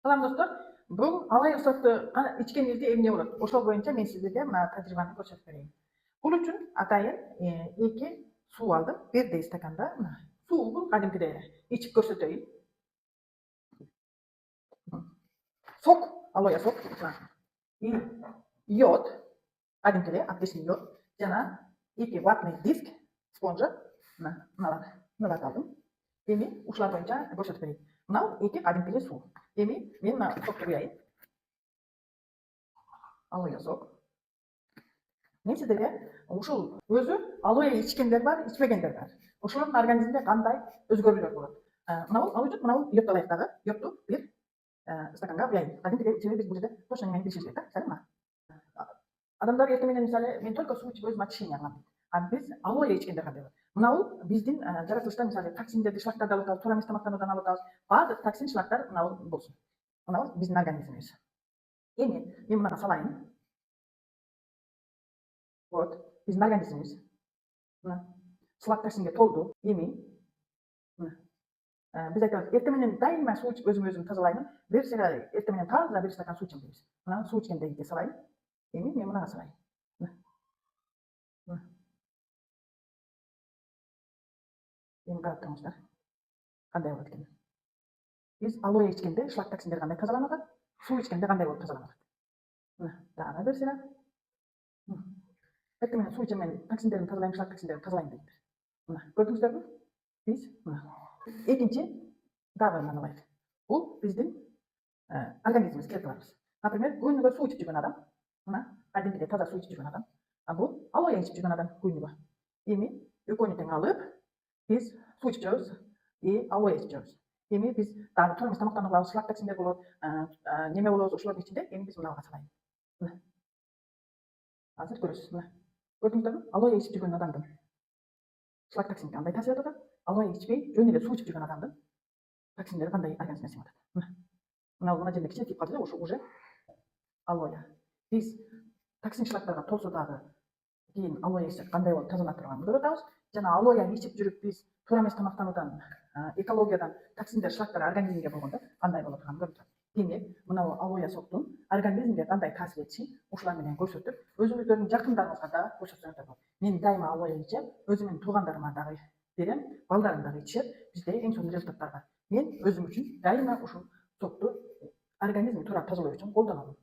Salam dostlar. Bu alay ısıtı içkenizde emne olur. Oşol boyunca men sizlerge mına tajribani ko'rsatib bereyim. Bul uchun atayin iki suv aldim. Bir de stakanda suv bu qadimgidek ichib ko'rsatayın. Sok, aloe sok. И йод, qadimgidek apelsin йод. Jana iki vatный disk sponja nimalar aldim. Endi ushlar bo'yicha ko'rsatib bereyim. Mana iki qadimgidek suv. Endi men sokni qo'yayin. Aloe sok. Men sizlarga ушул өзү алоэ ичкендер бар, ичпегендер бар. Ошолордун организминде кандай өзгөрүүлөр болот? Мына ал үчүн мына йодду алайык дагы. Йодду бир стаканга куяйын. Кадимки себеби биз бул жерде точно немени билишибиз керек да. Салема. Адамдар эртең менен мисалы мен только суу ичип өзүм очищение кылам дейт. А биз алоэ ичкендер кандай болот? Мына бул биздин жаратылышта мисалы токсиндерди, шлактарды алып атабыз, туура эмес тамактануудан алып атабыз. Баардык токсин, шлактар мына бул болсун. Мына бул биздин организмибиз. Эми мен мынага салайын. Вот, биздин организмибиз. Мына шлак токсинге толду. Эми биз айтабыз, эртең менен дайыма суу ичип өзүм тазалаймын. Бир эртең менен таза бир стакан суу ичем дейбиз. Мына суу ичкендегиге салайын. Эми мен мынага салайын. Эми карап туруңуздар. Кандай болот экен? Биз алоэ ичкенде шлак токсиндер кандай тазаланат? Суу ичкенде кандай болуп тазаланат? Мына дагы бир сыйра. Эртең менен суу ичем мен токсиндерин тазалайм, шлак токсиндерин тазалайм дейт. Мына көрдүңүздөрбү? Биз мына экинчи дагы мына алайык. Бул биздин организмибиз клеткаларыбыз. Например, күнүгө суу ичип жүргөн адам, мына кадимгидей таза суу ичип жүргөн адам, а бул алоэ ичип жүргөн адам күнүгө. Эми экөөнү тең алып, биз суу ичип жүрөбүз и алоэ ичип жүрөбүз. Эми биз дагы туура эмес тамактануу кылабыз, шлак токсиндер болот, неме болобуз, ошолордун ичинде эми биз мынага салайын. Мына азыр көрөсүз. Мына көрдүңүздөрбү? Алоэ ичип жүргөн адамдын шлак токсинге кандай таасир этип атат? Алоэ ичпей, жөн эле суу ичип жүргөн адамдын токсиндери кандай организмге сиңип атат? Мына жерде кичинекей калды да, ошо уже алоэ. Биз токсин шлактарга толсо дагы кийин алоэ ичсек кандай болуп тазалана турганын көрүп атабыз. Жана алоэ ичип жүрүп биз туура эмес тамактануудан, экологиядан токсиндер, шлактар организмге болгондо кандай болуп турганын көрүп атабыз. Демек, мына алоэ соктун организмге кандай таасир этишин ушулар менен көрсөтүп, өзүңүздөрдүн жакындарыңызга дагы көрсөтсөңүздөр болот. Мен дайыма алоэ ичем, өзүмдүн туугандарыма дагы берем, балдарым дагы ичишет. Бизде эң сонун результаттар бар. Мен өзүм үчүн дайыма ушул сокту организмди туура тазалоо үчүн колдоном.